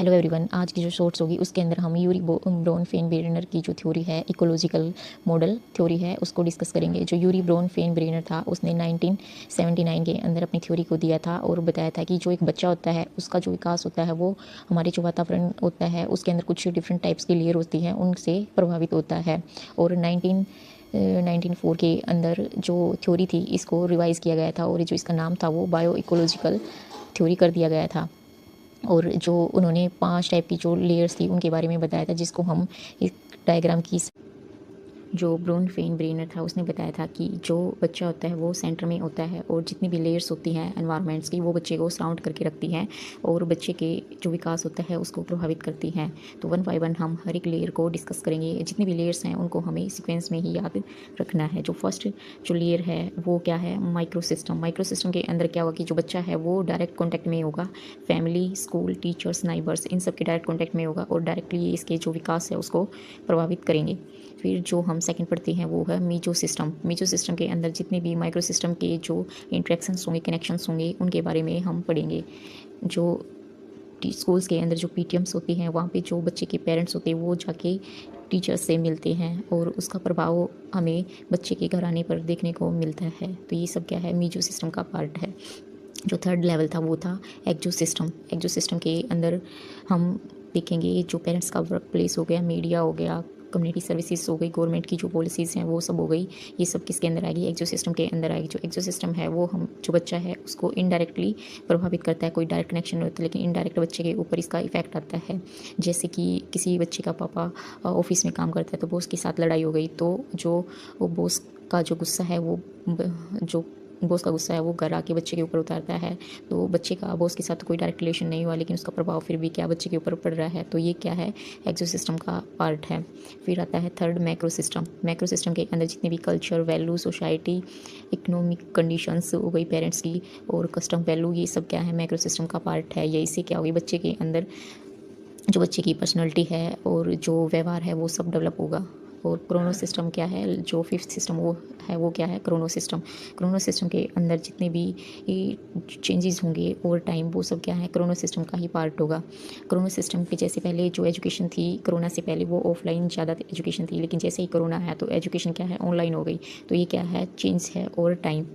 Hello everyone, आज की जो शॉर्ट्स होगी उसके अंदर हम यूरी ब्राउन फेन ब्रेनर की जो थ्योरी है, इकोलॉजिकल मॉडल थ्योरी है, उसको डिस्कस करेंगे। जो यूरी ब्राउन फेन ब्रेनर था उसने 1979 के अंदर अपनी थ्योरी को दिया था और बताया था कि जो एक बच्चा होता है उसका जो विकास होता है वो हमारे जो वातावरण होता है उसके अंदर कुछ डिफरेंट टाइप्स की लेयर होती हैं उनसे प्रभावित होता है। और 1994 के अंदर जो थ्योरी थी इसको रिवाइज़ किया गया था और जो इसका नाम था वो बायो इकोलॉजिकल थ्योरी कर दिया गया था। और जो उन्होंने 5 टाइप की जो लेयर्स थी उनके बारे में बताया था, जिसको हम इस डायग्राम की जो ब्राउन फेन ब्रेनर था उसने बताया था कि जो बच्चा होता है वो सेंटर में होता है और जितनी भी लेयर्स होती हैं एनवायरनमेंट्स की वो बच्चे को सराउंड करके रखती हैं और बच्चे के जो विकास होता है उसको प्रभावित करती हैं। तो वन बाय वन हम हर एक लेयर को डिस्कस करेंगे। जितनी भी लेयर्स हैं उनको हमें सीक्वेंस में ही याद रखना है। जो फर्स्ट जो लेयर है वो क्या है, माइक्रो सिस्टम। माइक्रो सिस्टम के अंदर क्या होगा कि जो बच्चा है वो डायरेक्ट कॉन्टैक्ट में होगा, फैमिली, स्कूल, टीचर्स, नाइबर्स, इन सब के डायरेक्ट कॉन्टैक्ट में होगा और डायरेक्टली इसके जो विकास है उसको प्रभावित करेंगे। फिर जो हम सेकंड पढ़ते हैं वो है मीजो सिस्टम। मीजो सिस्टम के अंदर जितने भी माइक्रो सिस्टम के जो इंट्रैक्शंस होंगे, कनेक्शंस होंगे, उनके बारे में हम पढ़ेंगे। जो स्कूल्स के अंदर जो पीटीएम्स होती हैं वहाँ पे जो बच्चे के पेरेंट्स होते हैं वो जाके टीचर्स से मिलते हैं और उसका प्रभाव हमें बच्चे के घर आने पर देखने को मिलता है। तो ये सब क्या है, मीजो सिस्टम का पार्ट है। जो थर्ड लेवल था वो था एक्जो सिस्टम। एक्जो सिस्टम के अंदर हम देखेंगे जो पेरेंट्स का वर्क प्लेस हो गया, मीडिया हो गया, कम्युनिटी सर्विसेज हो गई, गवर्नमेंट की जो पॉलिसीज़ हैं वो सब हो गई। ये सब किसके अंदर आएगी, एक्जो सिस्टम के अंदर आएगी। जो एक्जो सिस्टम है वो हम जो बच्चा है उसको इनडायरेक्टली प्रभावित करता है। कोई डायरेक्ट कनेक्शन नहीं होता लेकिन इनडायरेक्ट बच्चे के ऊपर इसका इफेक्ट आता है। जैसे कि किसी बच्चे का पापा ऑफिस में काम करता है तो बॉस के साथ लड़ाई हो गई तो जो वो बॉस का जो गुस्सा है वो जो बॉस का गुस्सा है वो घर आके बच्चे के ऊपर उतारता है। तो बच्चे का बॉस के साथ तो कोई डायरेक्ट रिलेशन नहीं हुआ लेकिन उसका प्रभाव फिर भी क्या बच्चे के ऊपर पड़ रहा है। तो ये क्या है, एक्सो सिस्टम का पार्ट है। फिर आता है third macro system. Macro system के अंदर जितने भी culture, value, society, economic conditions हो गई पेरेंट्स की और कस्टम वैल्यू, ये सब क्या है, मैक्रो सिस्टम का पार्ट है। ये इससे क्या होगी, बच्चे के अंदर जो बच्चे की पर्सनैलिटी है और जो व्यवहार है वो सब डेवलप होगा। और क्रोनो सिस्टम क्या है, जो फिफ्थ सिस्टम वो है, वो क्या है, क्रोनो सिस्टम। क्रोनो सिस्टम के अंदर जितने भी चेंजेस होंगे ओवर टाइम वो सब क्या है, क्रोनो सिस्टम का ही पार्ट होगा। क्रोनो सिस्टम पे जैसे पहले जो एजुकेशन थी कोरोना से पहले वो ऑफलाइन ज़्यादा एजुकेशन थी, लेकिन जैसे ही कोरोना है तो एजुकेशन क्या है, ऑनलाइन हो गई। तो ये क्या है, चेंज है ओवर टाइम।